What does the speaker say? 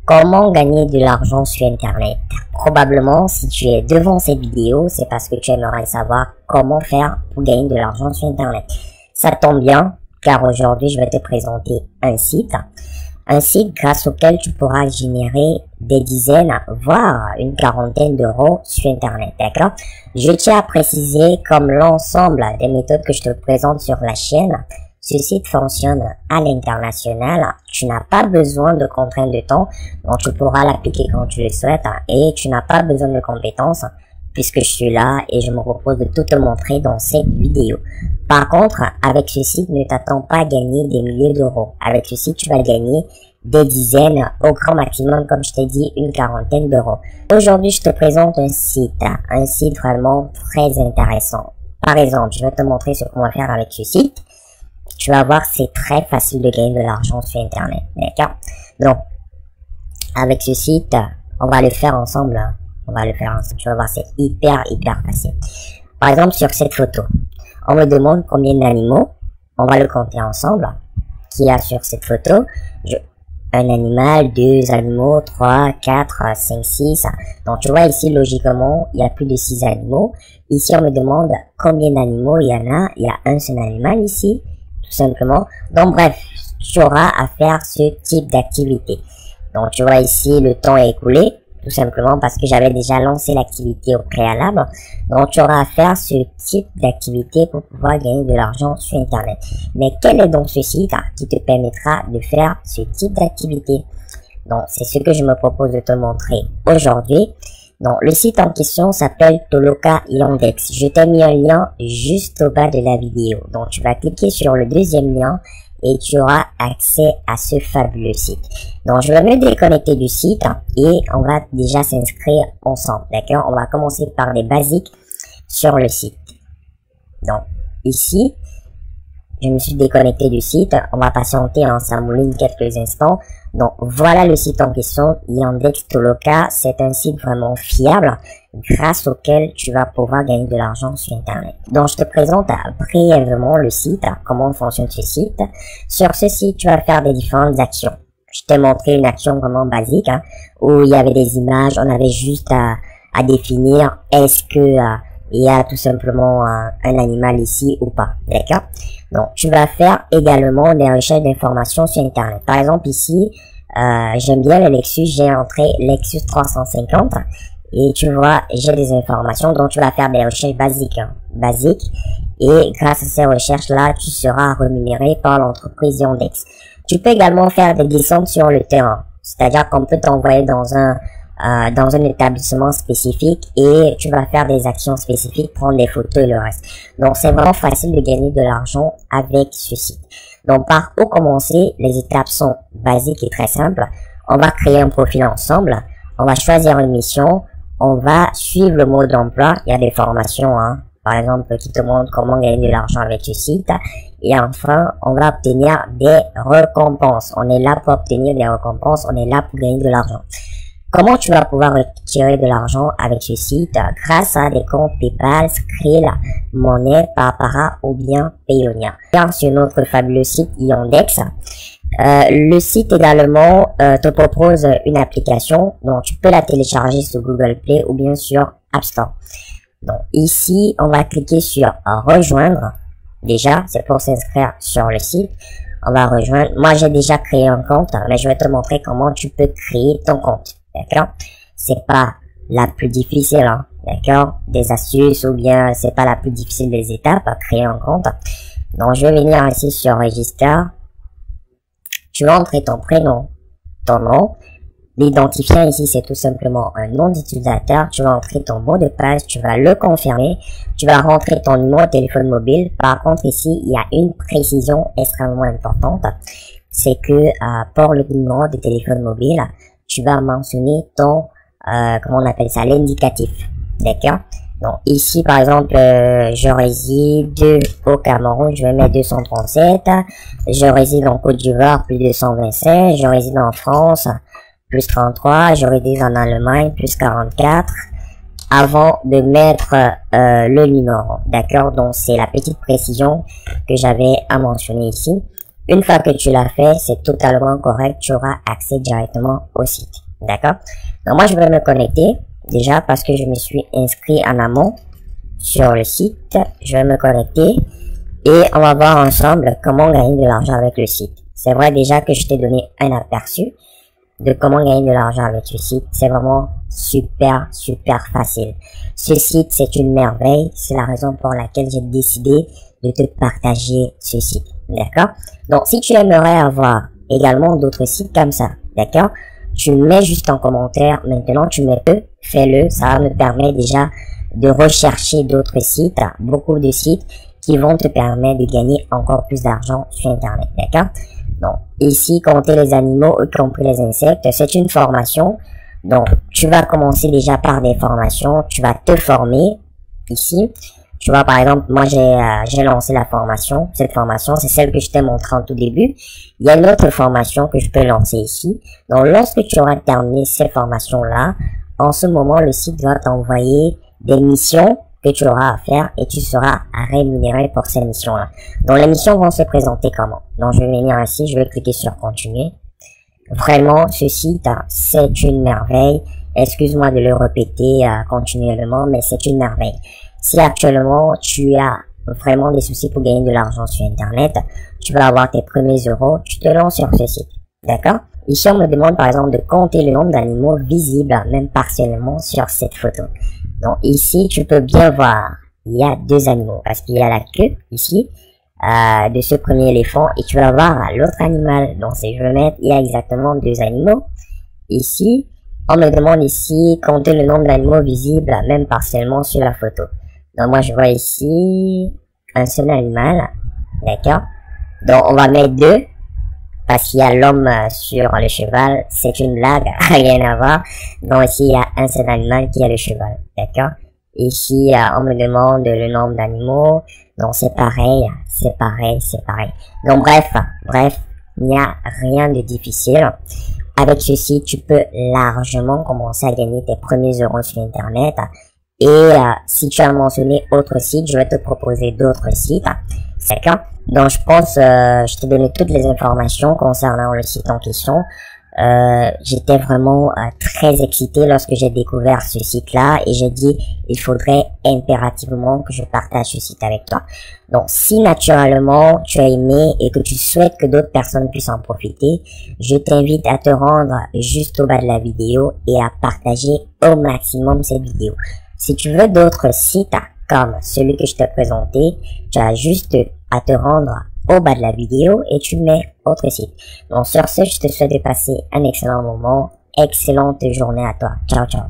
Comment gagner de l'argent sur Internet? Probablement, si tu es devant cette vidéo, c'est parce que tu aimerais savoir comment faire pour gagner de l'argent sur Internet. Ça tombe bien, car aujourd'hui, je vais te présenter un site grâce auquel tu pourras générer des dizaines, voire une quarantaine d'euros sur Internet, d'accord? Je tiens à préciser, comme l'ensemble des méthodes que je te présente sur la chaîne, ce site fonctionne à l'international. Tu n'as pas besoin de contraintes de temps, donc tu pourras l'appliquer quand tu le souhaites et tu n'as pas besoin de compétences puisque je suis là et je me propose de tout te montrer dans cette vidéo. Par contre, avec ce site, ne t'attends pas à gagner des milliers d'euros. Avec ce site, tu vas gagner des dizaines, au grand maximum, comme je t'ai dit, une quarantaine d'euros. Aujourd'hui, je te présente un site vraiment très intéressant. Par exemple, je vais te montrer ce qu'on va faire avec ce site. Tu vas voir, c'est très facile de gagner de l'argent sur Internet, d'accord? Donc, avec ce site, on va le faire ensemble. Tu vas voir, c'est hyper facile. Par exemple, sur cette photo, on me demande combien d'animaux. On va le compter ensemble. Qu'il y a sur cette photo. Un animal, 2 animaux, 3, 4, 5, 6. Donc, tu vois ici, logiquement, il y a plus de 6 animaux. Ici, on me demande combien d'animaux il y en a. Il y a un seul animal ici, tout simplement. Donc, bref, tu auras à faire ce type d'activité. Donc, tu vois ici, le temps est écoulé, tout simplement parce que j'avais déjà lancé l'activité au préalable. Donc, tu auras à faire ce type d'activité pour pouvoir gagner de l'argent sur Internet. Mais quel est donc ce site qui te permettra de faire ce type d'activité? Donc, c'est ce que je me propose de te montrer aujourd'hui. Donc, le site en question s'appelle Toloka Yandex. Je t'ai mis un lien juste au bas de la vidéo. Donc, tu vas cliquer sur le deuxième lien et tu auras accès à ce fabuleux site. Donc, je vais me déconnecter du site et on va déjà s'inscrire ensemble, d'accord? On va commencer par les basiques sur le site. Donc, ici, je me suis déconnecté du site. On va patienter, ça mouline quelques instants. Donc, voilà le site en question, Yandex Toloka. C'est un site vraiment fiable grâce auquel tu vas pouvoir gagner de l'argent sur Internet. Donc, je te présente brièvement le site, comment fonctionne ce site. Sur ce site, tu vas faire des différentes actions. Je t'ai montré une action vraiment basique où il y avait des images. On avait juste à définir est-ce que il y a tout simplement un animal ici ou pas, d'accord? Donc, tu vas faire également des recherches d'informations sur Internet. Par exemple, ici, j'aime bien le Lexus, j'ai entré Lexus 350 et tu vois, j'ai des informations, donc tu vas faire des recherches basiques, et grâce à ces recherches-là, tu seras rémunéré par l'entreprise Yandex. Tu peux également faire des descentes sur le terrain, c'est-à-dire qu'on peut t'envoyer dans un établissement spécifique et tu vas faire des actions spécifiques, prendre des photos et le reste. Donc, c'est vraiment facile de gagner de l'argent avec ce site. Donc, par où commencer? Les étapes sont basiques et très simples. On va créer un profil ensemble. On va choisir une mission. On va suivre le mode d'emploi. Il y a des formations, par exemple, qui te montrent comment gagner de l'argent avec ce site. Et enfin, on va obtenir des récompenses. On est là pour obtenir des récompenses. On est là pour gagner de l'argent. Comment tu vas pouvoir retirer de l'argent avec ce site? Grâce à des comptes PayPal, Skrill, Money, Papara ou bien Payoneer. Sur notre fabuleux site Yandex, le site également te propose une application, donc tu peux la télécharger sur Google Play ou bien sur App Store. Donc ici, on va cliquer sur rejoindre. Déjà, c'est pour s'inscrire sur le site. On va rejoindre. Moi, j'ai déjà créé un compte, mais je vais te montrer comment tu peux créer ton compte. D'accord? C'est pas la plus difficile, d'accord? Des astuces ou bien c'est pas la plus difficile des étapes à créer un compte. Donc, je vais venir ici sur Register. Tu vas entrer ton prénom, ton nom. L'identifiant ici, c'est tout simplement un nom d'utilisateur. Tu vas entrer ton mot de passe, tu vas le confirmer. Tu vas rentrer ton numéro de téléphone mobile. Par contre, ici, il y a une précision extrêmement importante. C'est que pour le numéro de téléphone mobile, tu vas mentionner ton, comment on appelle ça, l'indicatif. D'accord? Donc, ici, par exemple, je réside au Cameroun, je vais mettre 237. Je réside en Côte d'Ivoire, plus 225. Je réside en France, plus 33. Je réside en Allemagne, plus 44. Avant de mettre le numéro. D'accord? Donc, c'est la petite précision que j'avais à mentionner ici. Une fois que tu l'as fait, c'est totalement correct, tu auras accès directement au site. D'accord? Donc moi, je vais me connecter déjà parce que je me suis inscrit en amont sur le site. Je vais me connecter et on va voir ensemble comment gagner de l'argent avec le site. C'est vrai déjà que je t'ai donné un aperçu de comment gagner de l'argent avec ce site. C'est vraiment super facile. Ce site, c'est une merveille. C'est la raison pour laquelle j'ai décidé de te partager ce site. D'accord? Donc, si tu aimerais avoir également d'autres sites comme ça, d'accord? Tu mets juste en commentaire. Maintenant, tu me peux, fais-le. Ça va me permettre déjà de rechercher d'autres sites, beaucoup de sites qui vont te permettre de gagner encore plus d'argent sur Internet. D'accord? Donc, ici, compter les animaux, y compris les insectes, c'est une formation. Donc, tu vas commencer déjà par des formations. Tu vas te former ici. Tu vois, par exemple, moi, j'ai lancé la formation. Cette formation, c'est celle que je t'ai montrée en tout début. Il y a une autre formation que je peux lancer ici. Donc, lorsque tu auras terminé cette formation-là, en ce moment, le site va t'envoyer des missions que tu auras à faire et tu seras rémunéré pour ces missions-là. Donc, les missions vont se présenter comment? Donc, je vais venir ici, je vais cliquer sur continuer. Vraiment, ce site, c'est une merveille. Excuse-moi de le répéter continuellement, mais c'est une merveille. Si actuellement, tu as vraiment des soucis pour gagner de l'argent sur Internet, tu vas avoir tes premiers euros, tu te lances sur ce site. D'accord? Ici, on me demande par exemple de compter le nombre d'animaux visibles, même partiellement, sur cette photo. Donc ici, tu peux bien voir, il y a deux animaux, parce qu'il y a la queue, ici, de ce premier éléphant, et tu vas voir l'autre animal. Donc si je veux mettre, il y a exactement deux animaux. Ici, on me demande ici, compter le nombre d'animaux visibles, même partiellement, sur la photo. Donc moi, je vois ici un seul animal, d'accord? Donc on va mettre deux, parce qu'il y a l'homme sur le cheval, c'est une blague, rien à voir. Donc ici, il y a un seul animal qui est le cheval, d'accord? Ici, on me demande le nombre d'animaux, donc c'est pareil. Donc bref, il n'y a rien de difficile. Avec ceci, tu peux largement commencer à gagner tes premiers euros sur Internet. Et si tu as mentionné autre site, je vais te proposer d'autres sites. D'accord? Donc je pense, je t'ai donné toutes les informations concernant le site en question. J'étais vraiment très excité lorsque j'ai découvert ce site-là et j'ai dit il faudrait impérativement que je partage ce site avec toi. Donc si naturellement tu as aimé et que tu souhaites que d'autres personnes puissent en profiter, je t'invite à te rendre juste au bas de la vidéo et à partager au maximum cette vidéo. Si tu veux d'autres sites comme celui que je t'ai présenté, tu as juste à te rendre au bas de la vidéo et tu mets autre site. Donc sur ce, je te souhaite de passer un excellent moment, excellente journée à toi. Ciao, ciao.